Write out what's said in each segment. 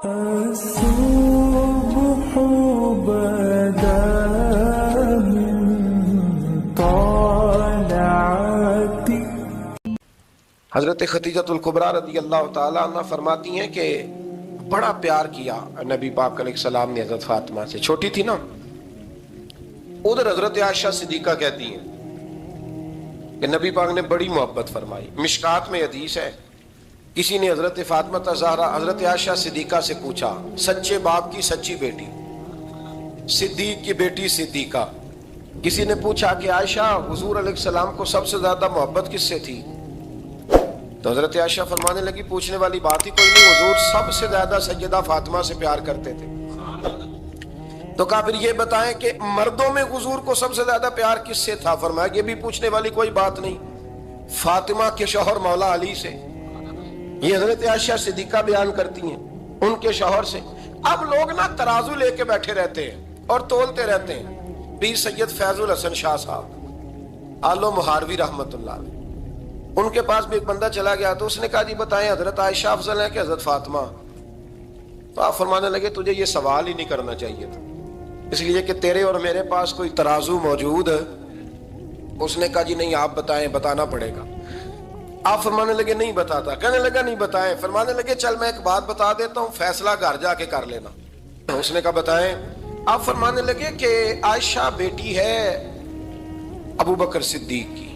الصبح بدا من طلعتی۔ حضرت خدیجۃ الکبریٰ رضی اللہ تعالیٰ عنہ فرماتی ہیں کہ بڑا پیار کیا نبی پاک علیہ السلام نے حضرت فاطمہ سے، چھوٹی تھی نا۔ ادھر حضرت عائشہ صدیقہ کہتی ہیں کہ نبی پاک نے بڑی محبت فرمائی۔ مشکات میں حدیث ہے، کسی نے حضرت فاطمہ الزہرا حضرت عائشہ صدیقہ سے پوچھا، سچے باپ کی سچی بیٹی، صدیق کی بیٹی صدیقہ، کسی نے پوچھا کہ عائشہ حضور علیہ السلام کو سب سے زیادہ محبت کس سے تھی؟ تو حضرت عائشہ فرمانے لگی پوچھنے والی بات ہی کوئی نہیں، حضور سب سے زیادہ سیدہ فاطمہ سے پیار کرتے تھے۔ تو کہا پھر یہ بتائیں کہ مردوں میں حضور کو سب سے زیادہ پیار کس سے تھا؟ فرمایا یہ بھی پوچھنے والی کوئی بات نہیں، فاطمہ کے شوہر مولا علی سے۔ یہ حضرت عائشہ صدیقہ بیان کرتی ہیں ان کے شوہر سے۔ اب لوگ نا ترازو لے کے بیٹھے رہتے ہیں اور تولتے رہتے ہیں۔ پیر سید فیض الحسن شاہ صاحب آلو مہاروی رحمت اللہ علیہ، ان کے پاس بھی ایک بندہ چلا گیا تو اس نے کہا جی بتائیں حضرت عائشہ افضل ہے کہ حضرت فاطمہ؟ تو آپ فرمانے لگے تجھے یہ سوال ہی نہیں کرنا چاہیے تھا، اس لیے کہ تیرے اور میرے پاس کوئی ترازو موجود ہے۔ اس نے کہا جی نہیں آپ بتائیں، بتانا پڑے گا۔ آپ فرمانے لگے نہیں بتاتا، کہنے لگا نہیں بتائیں، فرمانے لگے چل میں ایک بات بتا دیتا ہوں، فیصلہ گھر جا کے کر لینا۔ اس نے کہا بتائیں۔ آپ فرمانے لگے کہ عائشہ بیٹی ہے ابو بکر صدیق کی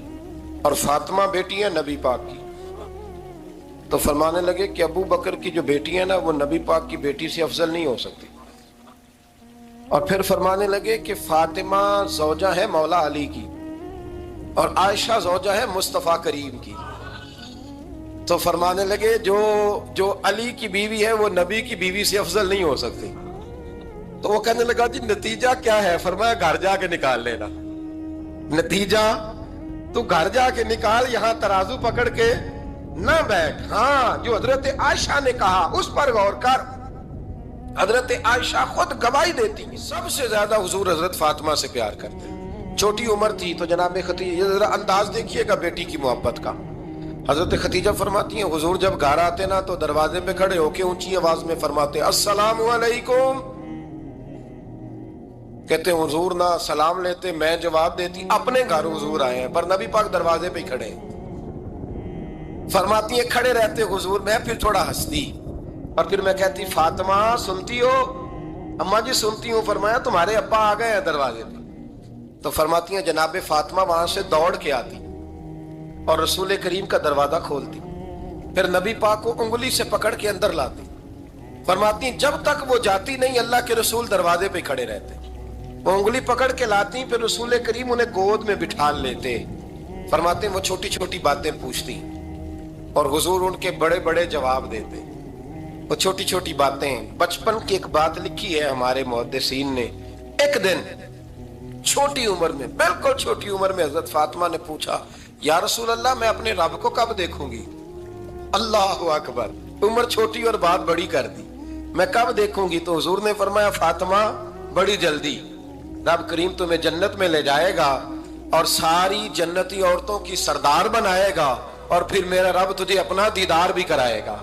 اور فاطمہ بیٹی ہے نبی پاک کی۔ تو فرمانے لگے کہ ابو بکر کی جو بیٹی ہے نا وہ نبی پاک کی بیٹی سے افضل نہیں ہو سکتی۔ اور پھر فرمانے لگے کہ فاطمہ زوجہ ہے مولا علی کی اور عائشہ زوجہ ہے مصطفیٰ کریم کی۔ تو فرمانے لگے جو علی کی بیوی ہے وہ نبی کی بیوی سے افضل نہیں ہو سکتی۔ تو وہ کہنے لگا جی نتیجہ کیا ہے؟ فرمایا گھر جا کے نکال لینا، نتیجہ تو گھر جا کے نکال، یہاں ترازو پکڑ کے نہ بیٹھ۔ ہاں جو حضرت عائشہ نے کہا اس پر غور کر۔ حضرت عائشہ خود گواہی دیتی سب سے زیادہ حضور حضرت فاطمہ سے پیار کرتے، چھوٹی عمر تھی تو جناب خدیجہ ذرا انداز دیکھیے گا بیٹی کی محبت کا۔ حضرت خدیجہ فرماتی ہیں حضور جب گھر آتے نا تو دروازے پہ کھڑے ہو کے اونچی آواز میں فرماتے السلام علیکم، کہتے ہیں حضور نہ سلام لیتے میں جواب دیتی، اپنے گھر حضور آئے ہیں پر نبی پاک دروازے پہ ہی کھڑے ہیں۔ فرماتی ہیں کھڑے رہتے حضور، میں پھر تھوڑا ہنستی اور پھر میں کہتی فاطمہ سنتی ہو؟ اماں جی سنتی ہوں۔ فرمایا تمہارے ابا آ گئے ہیں دروازے پہ۔ تو فرماتی ہیں جناب فاطمہ وہاں سے دوڑ کے آتی اور رسول کریم کا دروازہ کھولتی، پھر نبی پاک کو انگلی سے پکڑ کے اندر لاتی۔ فرماتی ہیں جب تک وہ جاتی نہیں اللہ کے رسول دروازے پہ کھڑے رہتے، وہ انگلی پکڑ کے لاتی، پھر رسول کریم انہیں گود میں بٹھا لیتے۔ فرماتے ہیں وہ چھوٹی چھوٹی باتیں پوچھتی اور حضور ان کے بڑے بڑے جواب دیتے۔ وہ چھوٹی چھوٹی باتیں، بچپن کی ایک بات لکھی ہے ہمارے محدثین نے، ایک دن چھوٹی عمر میں، بالکل چھوٹی عمر میں حضرت فاطمہ نے پوچھا یا رسول اللہ میں اپنے رب کو کب دیکھوں گی؟ اللہ اکبر، عمر چھوٹی اور بات بڑی کر دی، میں کب دیکھوں گی؟ تو حضور نے فرمایا فاطمہ بڑی جلدی، رب کریم تمہیں جنت میں لے جائے گا اور ساری جنتی عورتوں کی سردار بنائے گا اور پھر میرا رب تجھے اپنا دیدار بھی کرائے گا۔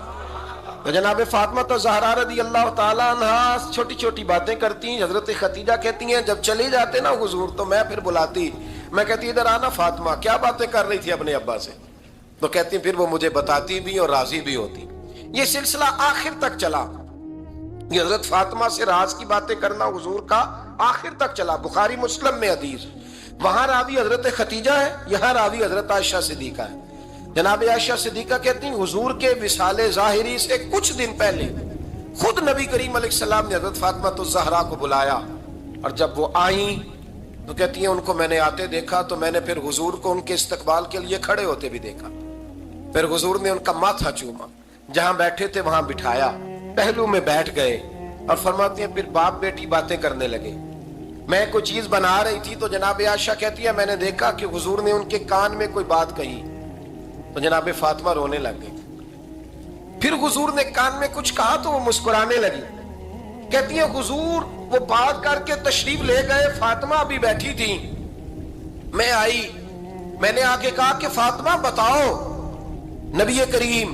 تو جناب فاطمہ الزہرا رضی اللہ تعالیٰ عنہ چھوٹی چھوٹی باتیں کرتی ہیں۔ حضرت خدیجہ کہتی ہیں جب چلے جاتے نا حضور تو میں پھر بلاتی، میں کہتی ادھر آنا فاطمہ، کیا باتیں کر رہی تھی اپنے ابا سے؟ تو کہتی پھر وہ مجھے بتاتی بھی اور راضی بھی ہوتی۔ یہ سلسلہ آخر تک چلا، یہ حضرت فاطمہ سے راز کی باتیں کرنا حضور کا آخر تک چلا۔ بخاری مسلم میں حدیث، وہاں راوی حضرت خدیجہ ہے، یہاں راوی حضرت عائشہ صدیقہ ہے۔ جناب عائشہ صدیقہ کہتی ہیں حضور کے وصال ظاہری سے کچھ دن پہلے خود نبی کریم علیہ السلام نے حضرت فاطمہ الزہرا کو بلایا، اور جب وہ آئیں تو کہتی ہیں ان کو میں نے آتے دیکھا تو میں نے پھر حضور کو ان کے استقبال کے لیے کھڑے ہوتے بھی دیکھا، پھر حضور نے ان کا ماتھا چوما، جہاں بیٹھے تھے وہاں بٹھایا، پہلو میں بیٹھ گئے اور فرماتی ہیں پھر باپ بیٹی باتیں کرنے لگے۔ میں کوئی چیز بنا رہی تھی تو جناب عائشہ کہتی ہے میں نے دیکھا کہ حضور نے ان کے کان میں کوئی بات کہی تو جناب فاطمہ رونے لگ گئی۔ پھر حضور نے کان میں کچھ کہا تو وہ مسکرانے لگی۔ کہتی ہے حضور وہ بات کر کے تشریف لے گئے، فاطمہ ابھی بیٹھی تھی، میں آئی، میں نے آ کے کہا کہ فاطمہ بتاؤ نبی کریم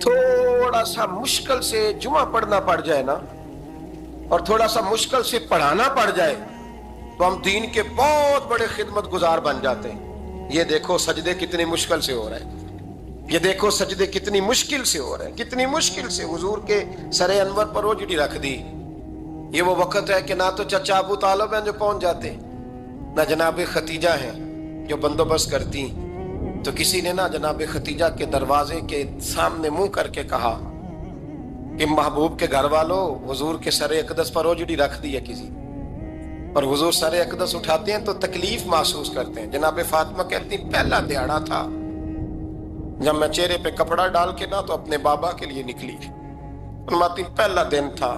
تھوڑا سا مشکل سے جمعہ پڑھنا پڑ جائے نا، اور تھوڑا سا مشکل سے پڑھانا پڑ جائے، تو ہم دین کے بہت بڑے خدمت گزار بن جاتے ہیں۔ یہ دیکھو سجدے کتنی مشکل سے ہو رہے ہیں، یہ دیکھو سجدے کتنی مشکل سے ہو رہے ہیں، کتنی مشکل سے۔ حضور کے سر انور پر روجڑی رکھ دی۔ یہ وہ وقت ہے کہ نہ تو چچا ابو طالب ہیں جو پہنچ جاتے، نہ جناب ختیجہ ہیں جو بندوبست کرتی، تو کسی نے نہ جناب ختیجہ کے دروازے کے سامنے منہ کر کے کہا کہ محبوب کے گھر والوں، حضور کے سر اقدس پر روجڑی رکھ دی ہے کسی، اور حضور سر اقدس اٹھاتے ہیں تو تکلیف محسوس کرتے ہیں۔ جناب فاطمہ کہتی پہلا دیہڑا تھا جب میں چہرے پہ کپڑا ڈال کے نہ تو اپنے بابا کے لیے نکلی، فرماتی پہلا دن تھا،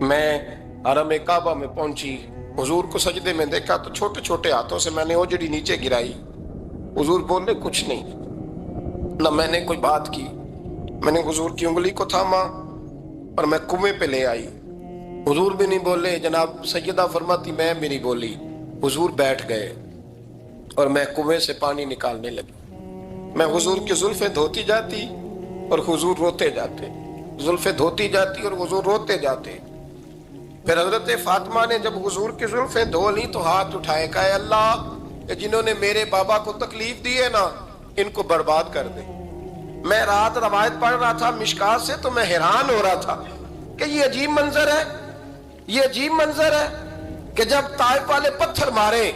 میں حرم کعبہ میں پہنچی، حضور کو سجدے میں دیکھا تو چھوٹے چھوٹے ہاتھوں سے میں نے اوجڑی نیچے گرائی، حضور بولے کچھ نہیں، نہ میں نے کوئی بات کی، میں نے حضور کی انگلی کو تھاما اور میں کنویں پہ لے آئی، حضور بھی نہیں بولے، جناب سیدہ فرماتی میں بھی نہیں بولی، حضور بیٹھ گئے اور میں کنویں سے پانی نکالنے لگی، میں حضور کی زلفیں دھوتی جاتی اور حضور روتے جاتے، زلفیں دھوتی جاتی اور حضور روتے جاتے۔ پھر حضرت فاطمہ نے جب حضور کی زلفیں دھو لی تو ہاتھ اٹھائے، کہا اے اللہ، کہ جنہوں نے میرے بابا کو تکلیف دی ہے نا، ان کو برباد کر دے۔ میں رات روایت پڑھ رہا تھا مشکات سے تو میں حیران ہو رہا تھا کہ یہ عجیب منظر ہے، یہ عجیب منظر ہے کہ جب طائف والے پتھر مارے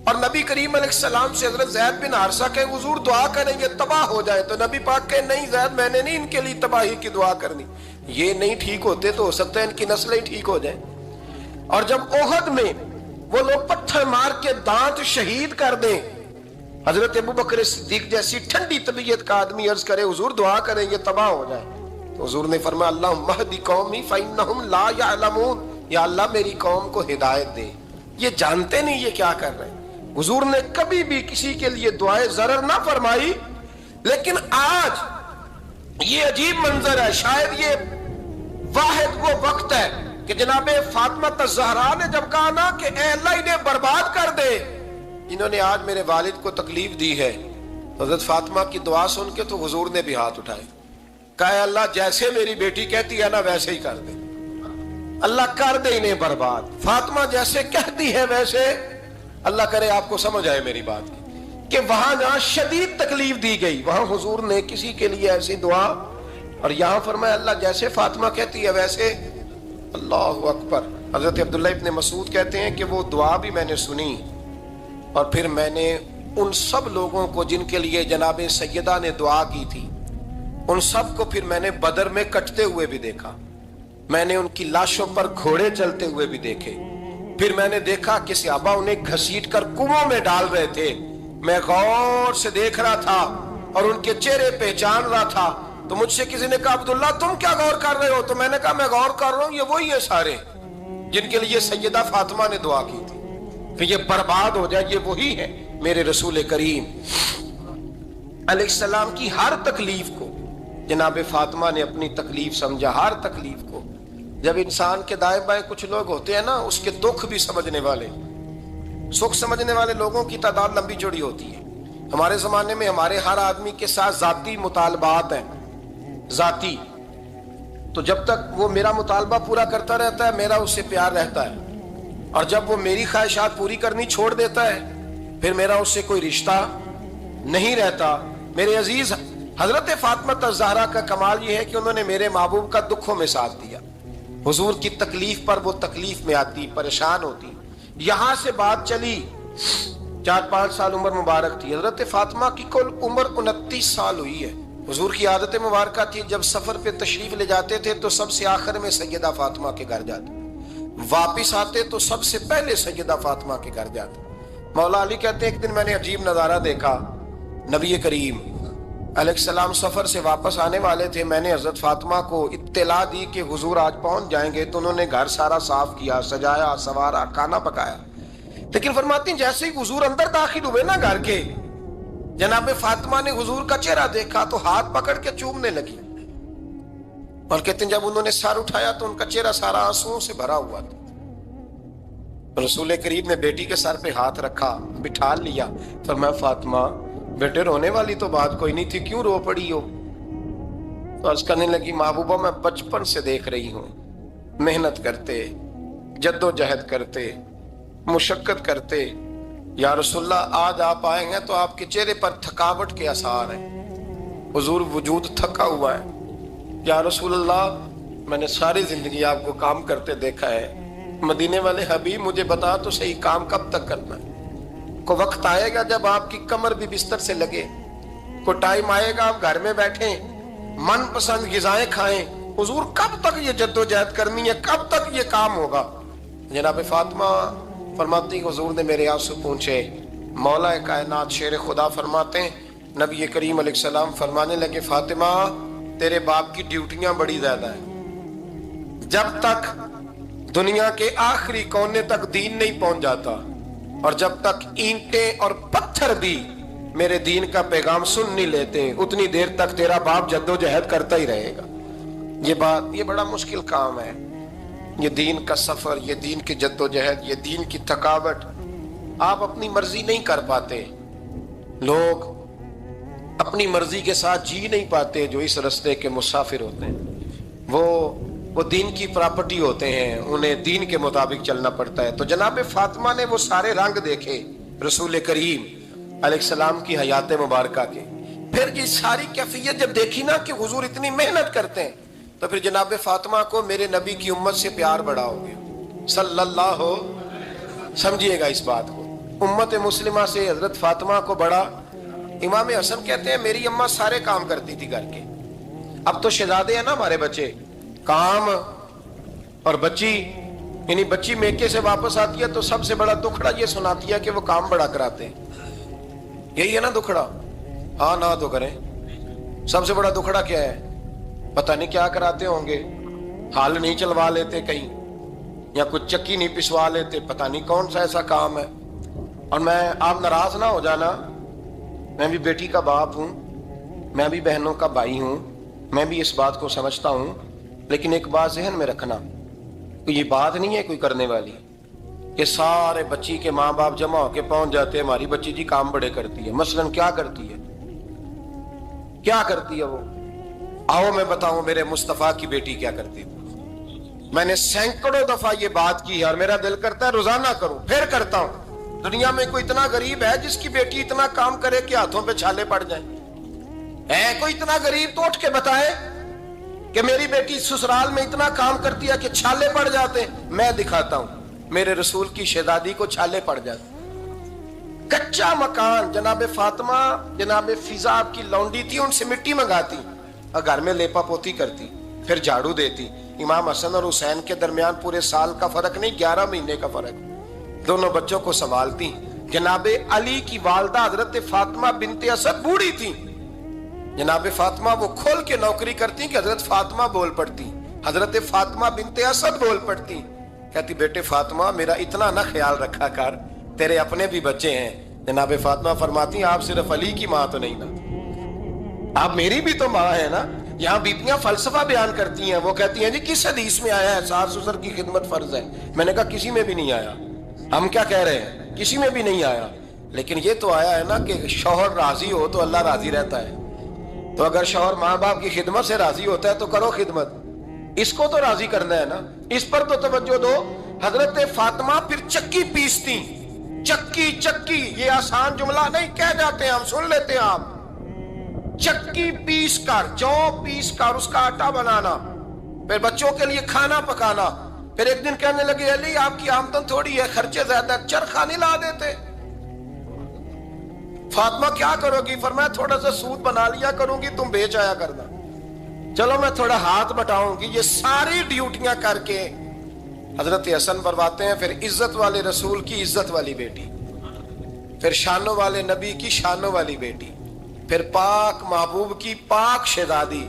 اور نبی کریم علیہ السلام سے حضرت زید بن حارثہ کہ حضور دعا کریں یہ تباہ ہو جائے، تو نبی پاک کہ نہیں زید، میں نے نہیں ان کے لیے تباہی کی دعا کرنی، یہ نہیں ٹھیک ہوتے تو ہو سکتا ہے ان کی نسلیں ٹھیک ہو جائیں۔ اور جب احد میں وہ لوگ پتھر مار کے دانت شہید کر دیں، حضرت ابوبکر صدیق جیسی ٹھنڈی طبیعت کا آدمی عرض کرے حضور دعا کریں یہ تباہ ہو جائے، تو حضور نے فرمایا اللہم اہدی قومی فإنہم لا یعلمون، یا اللہ میری قوم کو ہدایت دے، یہ جانتے نہیں یہ کیا کر رہے ہیں۔ حضور نے کبھی بھی کسی کے لیے دعائے ضرر نہ فرمائی، لیکن آج یہ عجیب منظر ہے، شاید یہ واحد وہ وقت ہے کہ جناب فاطمہ الزہرا نے جب کہا نا کہ اے اللہ انہیں برباد کر دے جنہوں نے آج میرے والد کو تکلیف دی ہے، حضرت فاطمہ کی دعا سن کے تو حضور نے بھی ہاتھ اٹھائے، کہا اے اللہ جیسے میری بیٹی کہتی ہے نا ویسے ہی کر دے، اللہ کر دے انہیں برباد، فاطمہ جیسے کہتی ہے ویسے، اللہ کرے آپ کو سمجھ آئے میری بات کہ وہاں جہاں شدید تکلیف دی گئی وہاں حضور نے کسی کے لیے ایسی دعا، اور یہاں فرمایا اللہ جیسے فاطمہ کہتی ہے ویسے، اللہ اکبر۔ حضرت عبداللہ ابن مسعود کہتے ہیں کہ وہ دعا بھی میں نے سنی، اور پھر میں نے ان سب لوگوں کو جن کے لیے جناب سیدہ نے دعا کی تھی، ان سب کو پھر میں نے بدر میں کٹتے ہوئے بھی دیکھا، میں نے ان کی لاشوں پر گھوڑے چلتے ہوئے بھی دیکھے، پھر میں نے دیکھا کہ صحابہ انہیں گھسیٹ کر کنووں میں ڈال رہے تھے، میں غور سے دیکھ رہا تھا اور ان کے چہرے پہچان رہا تھا، تو مجھ سے کسی نے کہا عبداللہ تم کیا غور کر رہے ہو؟ تو میں نے کہا میں غور کر رہا ہوں یہ وہی ہیں سارے جن کے لیے سیدہ فاطمہ نے دعا کی تھی کہ یہ برباد ہو جائے، یہ وہی ہے میرے رسول کریم علیہ السلام کی ہر تکلیف کو جناب فاطمہ نے اپنی تکلیف سمجھا، ہر تکلیف کو۔ جب انسان کے دائیں بائیں کچھ لوگ ہوتے ہیں نا اس کے دکھ بھی سمجھنے والے، سکھ سمجھنے والے لوگوں کی تعداد لمبی چوڑی ہوتی ہے۔ ہمارے زمانے میں ہمارے ہر آدمی کے ساتھ ذاتی مطالبات ہیں، ذاتی، تو جب تک وہ میرا مطالبہ پورا کرتا رہتا ہے میرا اس سے پیار رہتا ہے، اور جب وہ میری خواہشات پوری کرنی چھوڑ دیتا ہے پھر میرا اس سے کوئی رشتہ نہیں رہتا۔ میرے عزیز حضرت فاطمہ الزہرا کا کمال یہ ہے کہ انہوں نے میرے محبوب کا دکھوں میں ساتھ دیا، حضور کی تکلیف پر وہ تکلیف میں آتی، پریشان ہوتی۔ یہاں سے بات چلی 4-5 سال عمر مبارک تھی، حضرت فاطمہ کی کل عمر 29 سال ہوئی ہے۔ حضور کی عادت مبارکہ تھی جب سفر پہ تشریف لے جاتے تھے تو سب سے آخر میں سیدہ فاطمہ کے گھر جاتے، واپس آتے تو سب سے پہلے سیدہ فاطمہ کے گھر جاتے۔ مولا علی کہتے ہیں ایک دن میں نے عجیب نظارہ دیکھا، نبی کریم علیہ السلام سفر سے واپس آنے والے تھے، میں نے حضرت فاطمہ کو اطلاع دی کہ حضور آج پہنچ جائیں گے، تو انہوں نے گھر سارا صاف کیا، سجایا، سنوارا، کھانا پکایا، لیکن فرماتی ہیں جیسے ہی حضور اندر داخل ہوئے نا گھر کے، جناب فاطمہ نے حضور کا چہرہ دیکھا تو ہاتھ پکڑ کے چومنے لگی، اور کہتے ہیں جب انہوں نے سر اٹھایا تو ان کا چہرہ سارا آنسوؤں سے بھرا ہوا تھا۔ رسول کریم نے بیٹی کے سر پہ ہاتھ رکھا، بٹھا لیا، فرمایا فاطمہ بیٹے رونے والی تو بات کوئی نہیں تھی، کیوں رو پڑی ہو؟ تو عرض کرنے لگی محبوبہ میں بچپن سے دیکھ رہی ہوں محنت کرتے، جدوجہد کرتے، مشقت کرتے، یا رسول اللہ آج آپ آئے ہیں تو آپ کے چہرے پر تھکاوٹ کے آثار ہیں، حضور وجود تھکا ہوا ہے۔ یا رسول اللہ میں نے ساری زندگی آپ کو کام کرتے دیکھا ہے، مدینے والے حبیب مجھے بتا تو صحیح کام کب تک کرنا ہے؟ کوئی وقت آئے گا جب آپ کی کمر بھی بستر سے لگے، کوئی ٹائم آئے گا آپ گھر میں بیٹھیں من پسند غذائیں کھائیں، حضور کب تک یہ جدوجہد کرنی ہے، کب تک یہ کام ہوگا؟ جناب فاطمہ فرماتی حضور نے میرے آنسو پوچھے۔ مولا کائنات شیر خدا فرماتے ہیں نبی کریم علیہ السلام فرمانے لگے فاطمہ تیرے باپ کی ڈیوٹیاں بڑی زیادہ ہیں، جب تک دنیا کے آخری کونے تک دین نہیں پہنچ جاتا اور جب تک اینٹیں اور پتھر بھی میرے دین کا پیغام سن نہیں لیتے اتنی دیر تک تیرا باپ جدوجہد کرتا ہی رہے گا۔ یہ بڑا مشکل کام ہے، یہ دین کا سفر، یہ دین کی جدوجہد، یہ دین کی تھکاوٹ آپ اپنی مرضی نہیں کر پاتے۔ لوگ اپنی مرضی کے ساتھ جی نہیں پاتے جو اس رستے کے مسافر ہوتے ہیں، وہ دین کی پراپرٹی ہوتے ہیں، انہیں دین کے مطابق چلنا پڑتا ہے۔ تو جناب فاطمہ نے وہ سارے رنگ دیکھے رسول کریم علیہ السلام کی حیات مبارکہ کے، پھر یہ ساری کیفیت جب دیکھی نا کہ حضور اتنی محنت کرتے ہیں تو پھر جناب فاطمہ کو میرے نبی کی امت سے پیار بڑا ہو گیا صلی اللہ ہو۔ سمجھیے گا اس بات کو، امت مسلمہ سے حضرت فاطمہ کو بڑا۔ امام حسن کہتے ہیں میری اماں سارے کام کرتی تھی گھر کے، اب تو شہزادے ہیں نا ہمارے بچے، کام اور بچی، یعنی بچی میکے سے واپس آتی ہے تو سب سے بڑا دکھڑا یہ سناتی ہے کہ وہ کام بڑا کراتے ہیں۔ یہی ہے نا دکھڑا؟ ہاں نہ تو کریں، سب سے بڑا دکھڑا کیا ہے؟ پتہ نہیں کیا کراتے ہوں گے، ہال نہیں چلوا لیتے کہیں، یا کچھ چکی نہیں پسوا لیتے، پتہ نہیں کون سا ایسا کام ہے۔ اور آپ ناراض نہ ہو جانا، میں بھی بیٹی کا باپ ہوں، میں بھی بہنوں کا بھائی ہوں، میں بھی اس بات کو سمجھتا ہوں، لیکن ایک بات ذہن میں رکھنا، یہ بات نہیں ہے کوئی کرنے والی کہ سارے بچی کے ماں باپ جمع ہو کے پہنچ جاتے ہیں ہماری بچی جی کام بڑے کرتی ہے۔ مثلاً کیا کرتی ہے؟ کیا کرتی ہے وہ؟ آؤ میں بتاؤں میرے مصطفیٰ کی بیٹی کیا کرتی تھی۔ میں نے سینکڑوں دفعہ یہ بات کی ہے اور میرا دل کرتا ہے روزانہ کروں، پھر کرتا ہوں۔ دنیا میں کوئی اتنا غریب ہے جس کی بیٹی اتنا کام کرے کہ ہاتھوں پہ چھالے پڑ جائیں؟ ہے کوئی اتنا غریب تو اٹھ کے بتائے کہ میری بیٹی سسرال میں اتنا کام کرتی ہے کہ چھالے پڑ جاتے ہیں؟ میں دکھاتا ہوں، میرے رسول کی شہزادی کو چھالے پڑ جاتے۔ کچا مکان، جناب فاطمہ جناب فضا آپ کی لونڈی تھی، ان سے مٹی منگاتی اور گھر میں لیپا پوتی کرتی، پھر جھاڑو دیتی۔ امام حسن اور حسین کے درمیان پورے سال کا فرق نہیں، 11 مہینے کا فرق، دونوں بچوں کو سنبھالتی۔ جناب علی کی والدہ حضرت فاطمہ بنت اسد بوڑھی تھی، جناب فاطمہ وہ کھول کے نوکری کرتی کہ حضرت فاطمہ بول پڑتی، حضرت فاطمہ بنت اسد بول پڑتی، کہتی بیٹے فاطمہ میرا اتنا نہ خیال رکھا کر، تیرے اپنے بھی بچے ہیں۔ جناب فاطمہ فرماتی آپ صرف علی کی ماں تو نہیں نا، آپ میری بھی تو ماں ہے نا۔ یہاں بیبیاں فلسفہ بیان کرتی ہیں، وہ کہتی ہیں جی کس حدیث میں آیا ہے ساس سسر کی خدمت فرض ہے؟ میں نے کہا کسی میں بھی نہیں آیا۔ ہم کیا کہہ رہے ہیں؟ کسی میں بھی نہیں آیا، لیکن یہ تو آیا ہے نا کہ شوہر راضی ہو تو اللہ راضی رہتا ہے۔ تو اگر شوہر ماں باپ کی خدمت سے راضی ہوتا ہے تو کرو خدمت، اس کو تو راضی کرنا ہے نا، اس پر تو توجہ دو۔ حضرت فاطمہ پھر چکی پیستی، چکی چکی، یہ آسان جملہ نہیں، کہہ جاتے ہیں ہم، سن لیتے ہیں آپ۔ چکی پیس کر، جو پیس کر اس کا آٹا بنانا، پھر بچوں کے لیے کھانا پکانا۔ پھر ایک دن کہنے لگے علی آپ کی آمدن تھوڑی ہے، خرچے زیادہ، چرخہ نہیں لا دیتے؟ فاطمہ کیا کرو گی؟ فرمایا تھوڑا سا سود بنا لیا کروں گی، تم بیچ آیا کرنا۔ چلو میں تھوڑا ہاتھ بٹاؤں گی۔ یہ ساری ڈیوٹیاں کر کے حضرت حسن فرماتے ہیں پھر عزت والے رسول کی عزت والی بیٹی، پھر شانوں والے نبی کی شانوں والی بیٹی، پھر پاک محبوب کی پاک شہزادی،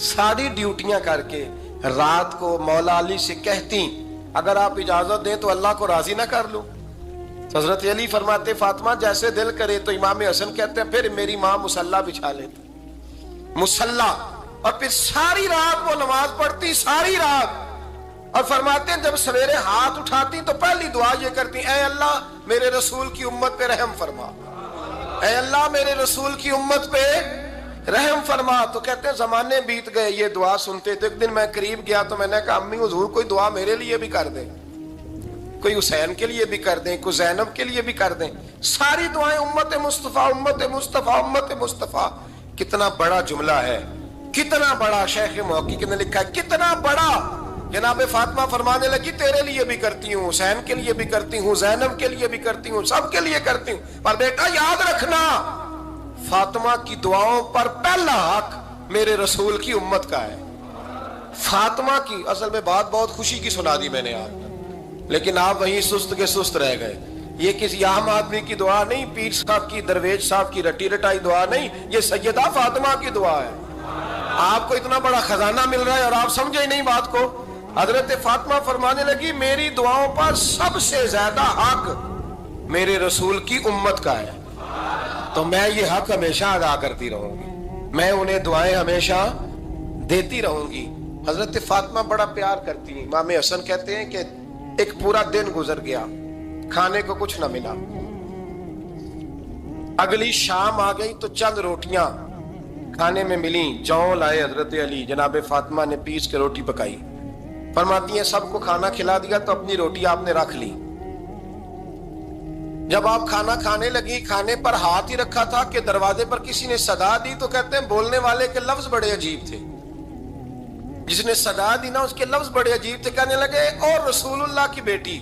ساری ڈیوٹیاں کر کے رات کو مولا علی سے کہتی اگر آپ اجازت دیں تو اللہ کو راضی نہ کر لوں؟ حضرت علی فرماتے فاطمہ جیسے دل کرے۔ تو امام حسن کہتے ہیں پھر میری ماں مصلی بچھا لیتی، مصلی، اور پھر ساری رات وہ نماز پڑھتی، ساری رات۔ اور فرماتے ہیں جب سویرے ہاتھ اٹھاتی تو پہلی دعا یہ کرتی اے اللہ میرے رسول کی امت پہ رحم فرما، اے اللہ میرے رسول کی امت پہ رحم فرما. تو کہتے ہیں زمانے بیت گئے یہ دعا سنتے. تو ایک دن میں قریب گیا تو میں نے کہا امی حضور کوئی دعا میرے لیے بھی کر دیں, کوئی حسین کے لیے بھی کر دیں, کوئی زینب کے لیے بھی کر دیں. ساری دعائیں امت مصطفیٰ امت مصطفیٰ امت مصطفیٰ. کتنا بڑا جملہ ہے, کتنا بڑا. شیخ محقق نے لکھا ہے کتنا بڑا. جناب فاطمہ فرمانے لگی تیرے لیے بھی کرتی ہوں, حسین کے لیے بھی کرتی ہوں, زینب کے لیے بھی کرتی ہوں, سب کے لیے کرتی ہوں. پر بیٹا یاد رکھنا فاطمہ کی دعاؤں پر پہلا حق میرے رسول کی امت کا ہے. فاطمہ کی اصل میں بات بہت خوشی کی سنا دی میں نے آج, لیکن آپ وہیں سست کے سست رہ گئے. یہ کسی عام آدمی کی دعا نہیں, پیر صاحب کی, درویش صاحب کی رٹی رٹائی دعا نہیں, یہ سیدہ فاطمہ کی دعا ہے. آپ کو اتنا بڑا خزانہ مل رہا ہے اور آپ سمجھے ہی نہیں بات کو. حضرت فاطمہ فرمانے لگی میری دعاؤں پر سب سے زیادہ حق میرے رسول کی امت کا ہے, تو میں یہ حق ہمیشہ ادا کرتی رہوں گی, میں انہیں دعائیں ہمیشہ دیتی رہوں گی. حضرت فاطمہ بڑا پیار کرتی ہیں. امام حسن کہتے ہیں کہ ایک پورا دن گزر گیا, کھانے کو کچھ نہ ملا. اگلی شام آ گئی تو چند روٹیاں کھانے میں ملیں. جوں لائے حضرت علی, جناب فاطمہ نے پیس کے روٹی پکائی. فرماتی ہیں سب کو کھانا کھلا دیا تو اپنی روٹی آپ نے رکھ لی. جب آپ کھانا کھانے لگی, کھانے پر ہاتھ ہی رکھا تھا کہ دروازے پر کسی نے صدا دی. تو کہتے ہیں بولنے والے کے لفظ بڑے عجیب تھے. جس نے صدا دی نا اس کے لفظ بڑے عجیب تھے. کہنے لگے اور رسول اللہ کی بیٹی,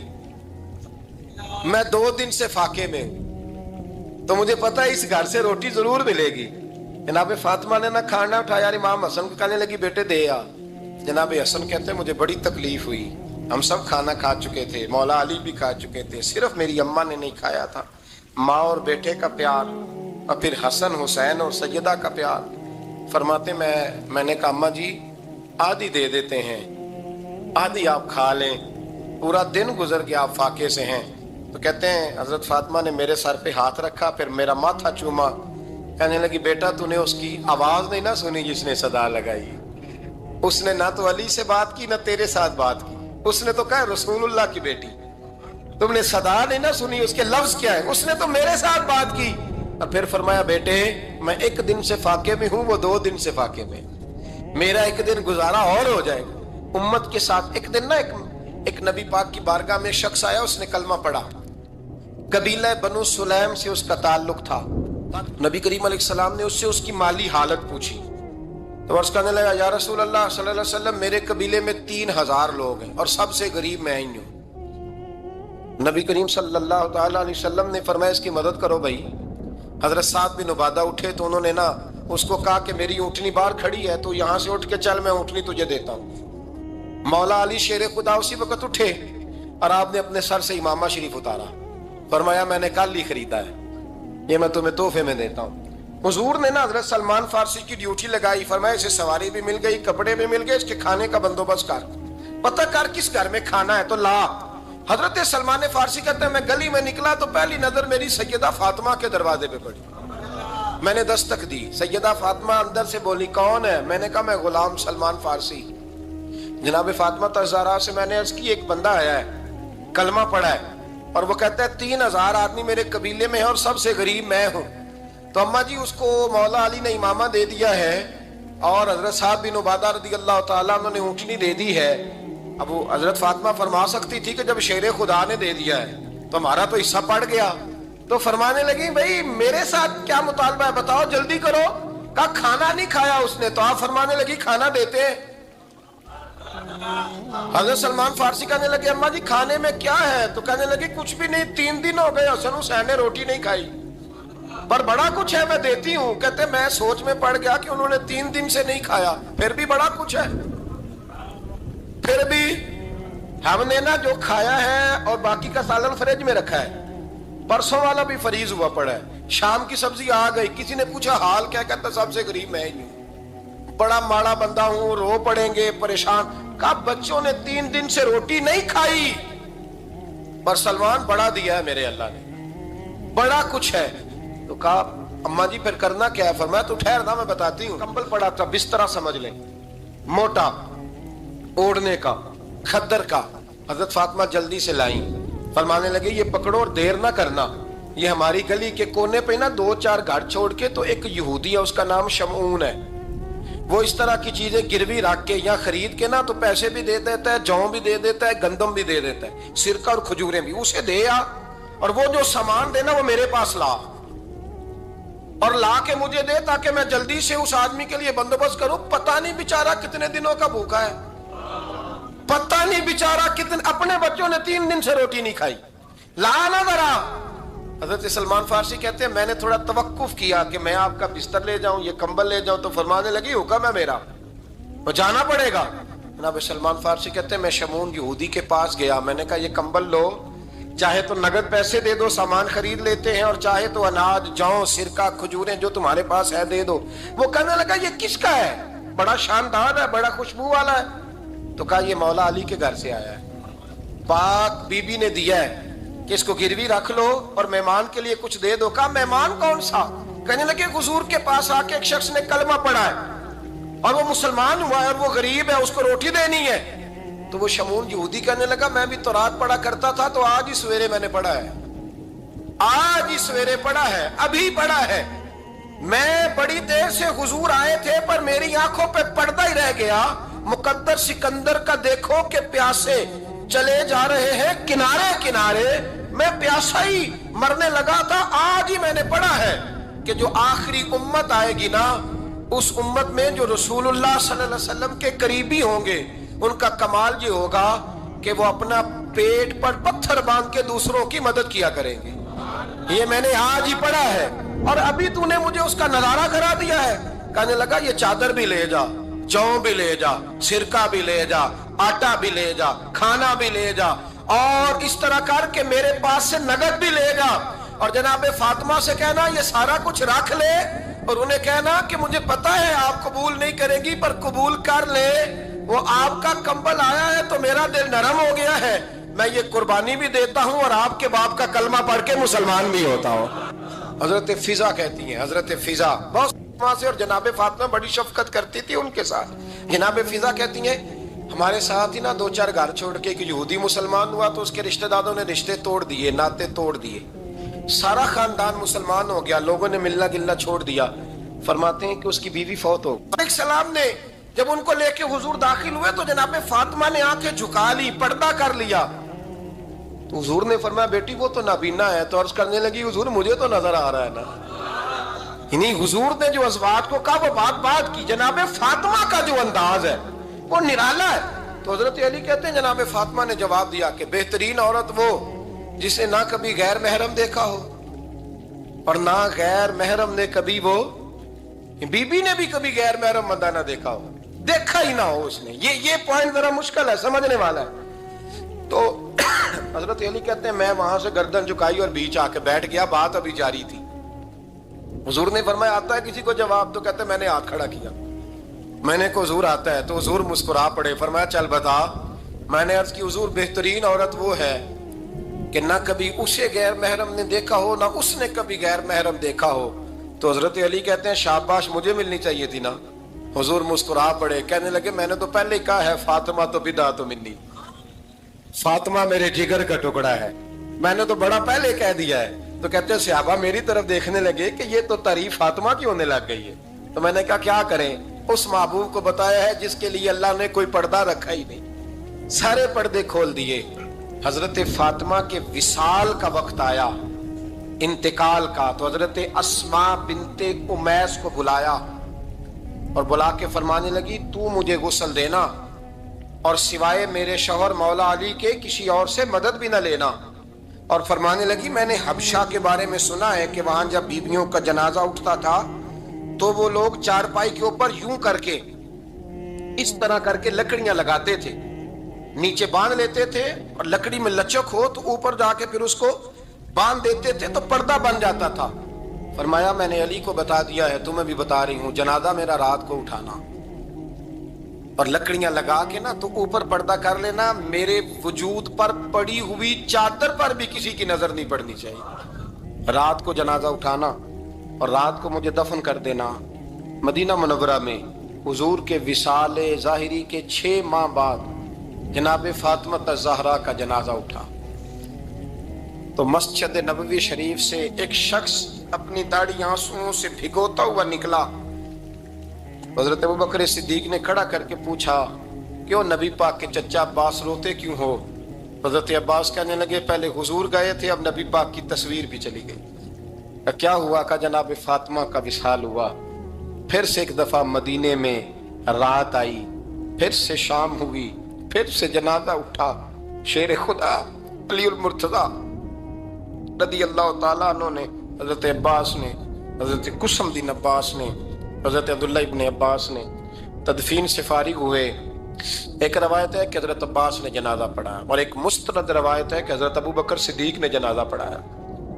میں 2 دن سے فاقے میں ہوں, تو مجھے پتا ہے اس گھر سے روٹی ضرور ملے گی. جناب فاطمہ نے نہ کھانا اٹھایا. امام حسن کو کہنے لگی بیٹے دے آ. جناب حسن کہتے ہیں مجھے بڑی تکلیف ہوئی. ہم سب کھانا کھا چکے تھے, مولا علی بھی کھا چکے تھے, صرف میری اماں نے نہیں کھایا تھا. ماں اور بیٹے کا پیار, اور پھر حسن حسین اور سیدہ کا پیار. فرماتے میں نے کہا اماں جی آدھی دے دیتے ہیں, آدھی آپ کھا لیں. پورا دن گزر گیا, آپ فاقے سے ہیں. تو کہتے ہیں حضرت فاطمہ نے میرے سر پہ ہاتھ رکھا, پھر میرا ماتھا چوما. کہنے لگی بیٹا تو نے اس کی آواز نہیں نہ سنی جس نے صدا لگائی. اس نے نہ تو علی سے بات کی نہ تیرے ساتھ بات کی, اس نے تو کہا رسول اللہ کی بیٹی. تم نے صدا نہیں نہ سنی, اس کے لفظ کیا ہے, اس نے تو میرے ساتھ بات کی. اور پھر فرمایا بیٹے میں 1 دن سے فاقے میں ہوں, وہ 2 دن سے فاقے میں. میرا 1 دن گزارا اور ہو جائے گا امت کے ساتھ. ایک دن نا ایک نبی پاک کی بارگاہ میں شخص آیا, اس نے کلمہ پڑھا. قبیلہ بنو سلیم سے اس کا تعلق تھا. نبی کریم علیہ السلام نے اس سے اس کی مالی حالت پوچھی. تو عرض کرنے لگا یا رسول اللہ صلی اللہ علیہ وسلم میرے قبیلے میں 3000 لوگ ہیں اور سب سے غریب میں ہی ہوں. نبی کریم صلی اللہ تعالی علیہ وسلم نے فرمایا اس کی مدد کرو بھائی. حضرت سعد بن عبادہ اٹھے تو انہوں نے نا اس کو کہا کہ میری اونٹنی باہر کھڑی ہے, تو یہاں سے اٹھ کے چل, میں اونٹنی تجھے دیتا ہوں. مولا علی شیر خدا اسی وقت اٹھے اور آپ نے اپنے سر سے امامہ شریف اتارا. فرمایا میں نے کل ہی خریدا ہے, یہ میں تمہیں تحفے میں دیتا ہوں. حضور نے نا حضرت سلمان فارسی کی ڈیوٹی لگائی. فرمایا اسے سواری بھی مل گئی, کپڑے بھی مل گئے, اس کے کھانے کا بندوبست کر, پتہ کر کس گھر میں کھانا ہے تو لا. حضرت سلمان فارسی کہتے ہیں میں گلی میں نکلا تو پہلی نظر میری سیدہ فاطمہ کے دروازے پہ پڑی. میں نے دستک دی, سیدہ فاطمہ اندر سے بولی کون ہے؟ میں نے کہا میں غلام سلمان فارسی. جناب فاطمہ تزارا سے میں نے عرض کی ایک بندہ آیا ہے, کلمہ پڑھا ہے, اور وہ کہتا ہے 3000 آدمی میرے قبیلے میں ہیں اور سب سے غریب میں ہوں. تو اماں جی اس کو مولا علی نے امامہ دے دیا ہے اور حضرت سعد بن عبادہ رضی اللہ تعالیٰ عنہ نے اونٹنی دے دی ہے. اب وہ حضرت فاطمہ فرما سکتی تھی کہ جب شیر خدا نے دے دیا ہے تو ہمارا تو حصہ پڑ گیا. تو فرمانے لگی بھئی میرے ساتھ کیا مطالبہ ہے بتاؤ, جلدی کرو. کہا کھانا نہیں کھایا اس نے. تو آپ فرمانے لگی کھانا دیتے ہیں. حضرت سلمان فارسی کہنے لگے اماں جی کھانے میں کیا ہے؟ تو کہنے لگی کچھ بھی نہیں, 3 دن ہو گئے حسن حسین نے روٹی نہیں کھائی, پر بڑا کچھ ہے میں دیتی ہوں. کہتے میں سوچ میں پڑ گیا کہ انہوں نے 3 دن سے نہیں کھایا, پھر بھی بڑا کچھ ہے. پھر بھی ہم نے نا جو کھایا ہے اور باقی کا سالن فریج میں رکھا ہے, پرسوں والا بھی فریز ہوا پڑا ہے. شام کی سبزی آ گئی, کسی نے پوچھا حال کیا؟ کہتا سب سے غریب میں ہی ہوں, بڑا ماڑا بندہ ہوں, رو پڑیں گے, پریشان. کہا بچوں نے 3 دن سے روٹی نہیں کھائی, پر سلمان بڑا دیا ہے میرے اللہ نے, بڑا کچھ ہے. تو کہا اماں جی پھر کرنا کیا ہے؟ فرمایا تو ٹھہر نا میں بتاتی ہوں. کمبل پڑا تھا, بسترا سمجھ لیں, موٹا اوڑھنے کا, کھدر کا. حضرت فاطمہ جلدی سے لائیں, فرمانے لگے یہ پکڑو اور دیر نہ کرنا. یہ ہماری گلی کے کونے پہ نا 2-4 گھر چھوڑ کے تو ایک یہودی ہے، اس کا نام شمعون ہے، وہ اس طرح کی چیزیں گروی رکھ کے یا خرید کے نا تو پیسے بھی دے دیتا ہے، جوں بھی دے دیتا ہے، گندم بھی دے دیتا ہے، سرکہ اور کھجوریں بھی، اسے دے آ اور وہ جو سامان دینا وہ میرے پاس لا اور لا کے مجھے دے تاکہ میں جلدی سے اس آدمی کے لیے بندوبست کروں۔ پتہ نہیں بیچارہ کتنے دنوں کا بھوکا ہے، پتہ نہیں بیچارہ کتنے، اپنے بچوں نے 3 دن سے روٹی نہیں کھائی، لا نا ذرا۔ حضرت سلمان فارسی کہتے ہیں میں نے تھوڑا توقف کیا کہ میں آپ کا بستر لے جاؤں، یہ کمبل لے جاؤں، تو فرمانے لگی حکم ہے میرا، وہ جانا پڑے گا۔ جناب سلمان فارسی کہتے ہیں میں شمعون یہودی کے پاس گیا، میں نے کہا یہ کمبل لو، چاہے تو نگد پیسے دے دو، سامان خرید لیتے ہیں، اور چاہے تو اناج، جوں، سرکہ، کھجوریں جو تمہارے پاس ہے دے دو۔ وہ کہنے لگا یہ کس کا ہے؟ بڑا شاندار ہے، بڑا خوشبو والا ہے۔ تو کہا یہ مولا علی کے گھر سے آیا ہے، پاک بی بی نے دیا ہے کہ اس کو گروی رکھ لو اور مہمان کے لیے کچھ دے دو۔ کہا مہمان کون سا؟ کہنے لگے حضور کے پاس آ کے ایک شخص نے کلمہ پڑھا ہے اور وہ مسلمان ہوا ہے اور وہ غریب ہے، اس کو روٹی دینی ہے۔ تو وہ شمعون یہودی کہنے لگا میں بھی تورات پڑھا کرتا تھا، تو آج ہی سویرے میں نے پڑھا ہے، آج ہی سویرے پڑھا ہے، ابھی پڑھا ہے۔ میں بڑی دیر سے حضور آئے تھے پر میری آنکھوں پہ پردہ ہی رہ گیا، مقدر سکندر کا دیکھو کہ پیاسے چلے جا رہے ہیں کنارے کنارے، میں پیاسا ہی مرنے لگا تھا، آج ہی میں نے پڑھا ہے کہ جو آخری امت آئے گی نا، اس امت میں جو رسول اللہ صلی اللہ علیہ وسلم کے قریبی ہوں گے، ان کا کمال یہ ہوگا کہ وہ اپنا پیٹ پر پتھر باندھ کے دوسروں کی مدد کیا کریں گے۔ یہ میں نے آج ہی پڑھا ہے اور ابھی تو نے مجھے اس کا نظارہ کرا دیا ہے۔ کہنے لگا یہ چادر بھی لے جا، جوں بھی لے جا، سرکہ بھی لے جا، آٹا بھی لے جا، کھانا بھی لے جا، اور اس طرح کر کے میرے پاس سے نگد بھی لے جا، اور جناب فاطمہ سے کہنا یہ سارا کچھ رکھ لے، اور انہیں کہنا کہ مجھے پتا ہے آپ قبول نہیں کریں گی پر قبول کر لے، وہ آپ کا کمبل آیا ہے تو میرا دل نرم ہو گیا ہے، میں یہ قربانی بھی دیتا ہوں اور آپ کے باپ کا کلمہ پڑھ کے مسلمان بھی ہوتا ہوں۔ حضرت فضا کہتی ہیں، حضرت فضا بہت سے، اور جناب فاطمہ بڑی شفقت کرتی تھی ان کے ساتھ۔ جناب فضا کہتی ہیں ہمارے ساتھ ہی نا 2-4 گھر چھوڑ کے ایک یہودی مسلمان ہوا تو اس کے رشتہ داروں نے رشتے توڑ دیے، ناطے توڑ دیے، سارا خاندان مسلمان ہو گیا، لوگوں نے ملنا گلنا چھوڑ دیا۔ فرماتے ہیں کہ اس کی بیوی فوت ہو گئی۔ السلام نے جب ان کو لے کے حضور داخل ہوئے تو جناب فاطمہ نے آنکھیں جھکا لی، پردہ کر لیا، تو حضور نے فرمایا بیٹی وہ تو نابینا ہے، تو عرض کرنے لگی حضور مجھے تو نظر آ رہا ہے نا۔ یعنی حضور نے جو ازواج کو کہا وہ بات کی، جناب فاطمہ کا جو انداز ہے وہ نرالا ہے۔ تو حضرت علی کہتے ہیں جناب فاطمہ نے جواب دیا کہ بہترین عورت وہ جسے نہ کبھی غیر محرم دیکھا ہو اور نہ غیر محرم نے کبھی، وہ بی بی نے بھی کبھی غیر محرم بندہ نہ دیکھا ہو، دیکھا ہی نہ ہو اس نے۔ یہ پوائنٹ ذرا مشکل ہے، سمجھنے والا ہے۔ تو حضرت علی کہتے ہیں میں وہاں سے گردن جھکائی اور بیچ آ کے بیٹھ گیا، بات ابھی جاری تھی۔ حضور نے فرمایا آتا ہے کسی کو جواب؟ تو کہتے ہیں میں نے ہاتھ کھڑا کیا، میں نے کو حضور آتا ہے، تو حضور مسکرا پڑے، فرمایا چل بتا۔ میں نے عرض کی حضور بہترین عورت وہ ہے کہ نہ کبھی اسے غیر محرم نے دیکھا ہو نہ اس نے کبھی غیر محرم دیکھا ہو۔ تو حضرت علی کہتے ہیں شاباش، مجھے ملنی چاہیے تھی نا۔ حضور مسکرا پڑے، کہنے لگے میں نے تو پہلے ہی کہا ہے فاطمہ تو بدعت منی، فاطمہ میرے جگر کا ٹکڑا ہے، میں نے تو بڑا پہلے کہہ دیا ہے۔ تو کہتے ہیں صحابہ میری طرف دیکھنے لگے کہ یہ تو تعریف فاطمہ کی ہونے لگ گئی ہے۔ تو میں نے کہا کیا کریں، اس محبوب کو بتایا ہے جس کے لیے اللہ نے کوئی پردہ رکھا ہی نہیں، سارے پردے کھول دیے۔ حضرت فاطمہ کے وصال کا وقت آیا، انتقال کا، تو حضرت اسماء بنت امیس کو بلایا اور بلا کے فرمانے لگی تو مجھے غسل دینا اور سوائے میرے شوہر مولا علی کے کسی اور سے مدد بھی نہ لینا۔ اور فرمانے لگی میں نے حبشہ کے بارے میں سنا ہے کہ وہاں جب بیویوں کا جنازہ اٹھتا تھا تو وہ لوگ چارپائی کے اوپر یوں کر کے اس طرح کر کے لکڑیاں لگاتے تھے، نیچے باندھ لیتے تھے اور لکڑی میں لچک ہو تو اوپر جا کے پھر اس کو باندھ دیتے تھے تو پردہ بن جاتا تھا۔ فرمایا میں نے علی کو بتا دیا ہے، تمہیں بھی بتا رہی ہوں، جنازہ میرا رات کو اٹھانا اور لکڑیاں لگا کے نا تو اوپر پردہ کر لینا، میرے وجود پر پڑی ہوئی چادر پر بھی کسی کی نظر نہیں پڑنی چاہیے۔ رات کو جنازہ اٹھانا اور رات کو مجھے دفن کر دینا۔ مدینہ منورہ میں حضور کے وصال ظاہری کے 6 ماہ بعد جناب فاطمہ الزہرا کا جنازہ اٹھا۔ تو مسجد نبوی شریف سے ایک شخص اپنی داڑھی آنسوؤں سے بھگوتا ہوا نکلا. حضرت ابوبکر صدیق نے کھڑا کر کے پوچھا کیوں نبی پاک کے چچا عباس روتے کیوں ہو؟ حضرت عباس کہنے لگے پہلے حضور گئے تھے، اب نبی پاک کی تصویر بھی چلی گئی. کیا ہوا؟ کہ جناب فاطمہ کا وصال ہوا. پھر سے ایک دفعہ مدینے میں رات آئی، پھر سے شام ہوئی، پھر سے جنازہ اٹھا. شیر خدا علی المرتضیٰ رضی اللہ تعالیٰ عنہ نے، حضرت عباس نے، حضرت قسم بن عباس نے، حضرت عبداللہ ابن عباس نے تدفین سے فارغ ہوئے. ایک روایت ہے کہ حضرت عباس نے جنازہ پڑھا اور ایک مستند روایت ہے کہ حضرت ابوبکر صدیق نے جنازہ پڑھایا.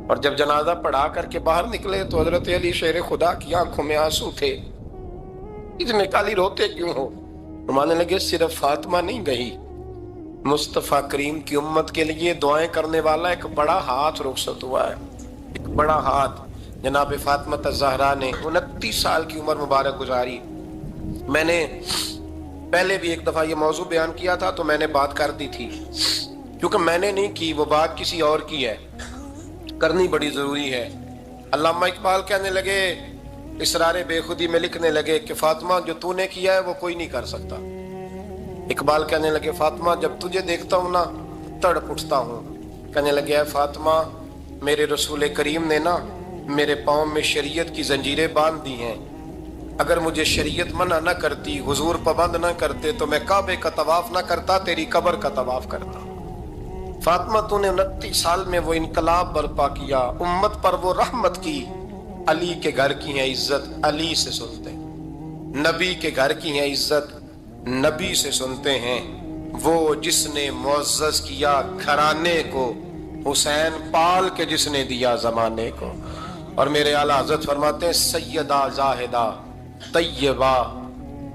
اور جب جنازہ پڑھا کر کے باہر نکلے تو حضرت علی شیر خدا کی آنکھوں میں آنسو تھے. اتنے کالی روتے کیوں ہو؟ فرمانے لگے صرف فاطمہ نہیں گئی، مصطفیٰ کریم کی امت کے لیے دعائیں کرنے والا ایک بڑا ہاتھ رخصت ہوا ہے. ایک بڑا ہاتھ جناب فاطمہ الزہرا نے 29 سال کی عمر مبارک گزاری. میں نے پہلے بھی ایک دفعہ یہ موضوع بیان کیا تھا تو میں نے بات کر دی تھی، کیونکہ میں نے نہیں کی، وہ بات کسی اور کی ہے، کرنی بڑی ضروری ہے. علامہ اقبال کہنے لگے، اسرار بے خودی میں لکھنے لگے کہ فاطمہ جو تو نے کیا ہے وہ کوئی نہیں کر سکتا. اقبال کہنے لگے فاطمہ جب تجھے دیکھتا ہوں نا تڑپ اٹھتا ہوں. کہنے لگے اے فاطمہ میرے رسول کریم نے نا میرے پاؤں میں شریعت کی زنجیریں باندھ دی ہیں، اگر مجھے شریعت منع نہ کرتی، حضور پابند نہ کرتے تو میں کعبے کا طواف نہ کرتا، تیری قبر کا طواف کرتا. فاطمہ تو نے 29 سال میں وہ انقلاب برپا کیا، امت پر وہ رحمت کی. علی کے گھر کی ہے عزت، علی سے سنتے ہیں. نبی کے گھر کی ہے عزت، نبی سے سنتے ہیں. وہ جس نے معزز کیا گھرانے کو، حسین پال کے جس نے دیا زمانے کو. اور میرے اعلیٰ حضرت فرماتے ہیں سیدہ زاہدہ طیبہ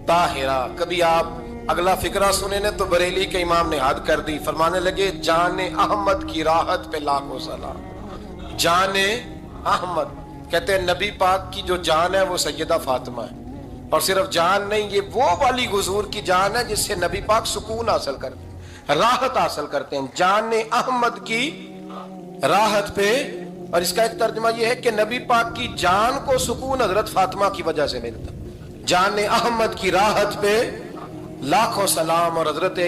طاہرہ. کبھی آپ اگلا فقرہ سنے نے تو بریلی کے امام نے حد کر دی. فرمانے لگے جان احمد کی راحت پہ لاکھوں سلام. جان احمد کہتے ہیں نبی پاک کی جو جان ہے وہ سیدہ فاطمہ ہے. اور صرف جان نہیں، یہ وہ والی حضور کی جان ہے جس سے نبی پاک سکون حاصل کرتے ہیں، راحت حاصل کرتے ہیں. جان احمد کی راحت پہ. اور اس کا ایک ترجمہ یہ ہے کہ نبی پاک کی جان کو سکون حضرت فاطمہ کی وجہ سے ملتا. جان احمد کی راحت پہ لاکھوں سلام. اور حضرت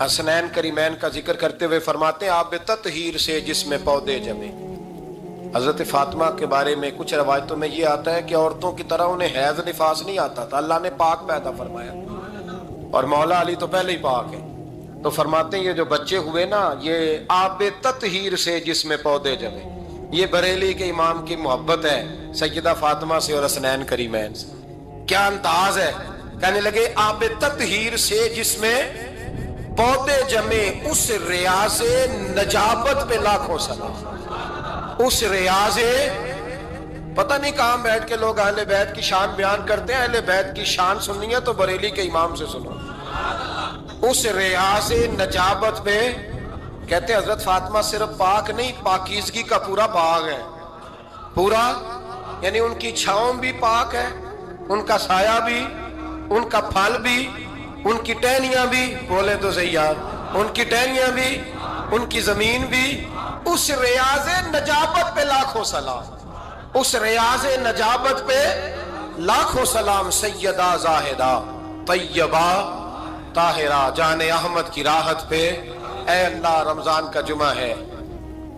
حسنین کریمین کا ذکر کرتے ہوئے فرماتے ہیں آب تطہیر سے جس میں پودے جمے. حضرت فاطمہ کے بارے میں کچھ روایتوں میں یہ آتا ہے کہ عورتوں کی طرح انہیں حیض نفاس نہیں آتا تھا، اللہ نے پاک پیدا فرمایا. اور مولا علی تو پہلے ہی پاک ہے. تو فرماتے ہیں یہ جو بچے ہوئے نا یہ آب تطہیر سے جس میں پودے جمے. یہ بریلی کے امام کی محبت ہے سیدہ فاطمہ سے اور حسنین کریمین سے. کیا انداز ہے! کہنے لگے آب تطہیر سے جس میں پودے جمے، اس ریاض نجابت پہ لاکھوں سلام. اس ریاض، پتہ نہیں کہاں بیٹھ کے لوگ اہل بیت کی شان بیان کرتے ہیں. اہل بیت کی شان سننی ہے تو بریلی کے امام سے سنو. اس ریاض نجابت پہ کہتے ہیں حضرت فاطمہ صرف پاک نہیں، پاکیزگی کا پورا باغ ہے. پورا یعنی ان کی چھاؤں بھی پاک ہے، ان کا سایہ بھی، ان کا پھل بھی، ان کی ٹہنیاں بھی، بولے تو صحیح یار، ان کی ٹہنیاں بھی، ان کی زمین بھی. اس ریاض نجابت پہ لاکھوں سلام. اس ریاض نجابت پہ لاکھوں سلام. سیدہ زاہدہ طیبہ طاہرہ جان احمد کی راحت پہ. اے اللہ رمضان کا جمعہ ہے،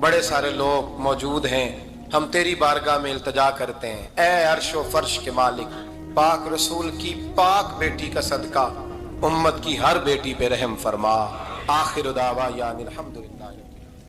بڑے سارے لوگ موجود ہیں، ہم تیری بارگاہ میں التجا کرتے ہیں. اے عرش و فرش کے مالک، پاک رسول کی پاک بیٹی کا صدقہ امت کی ہر بیٹی پہ رحم فرما. آخر دعوانا الحمدللہ.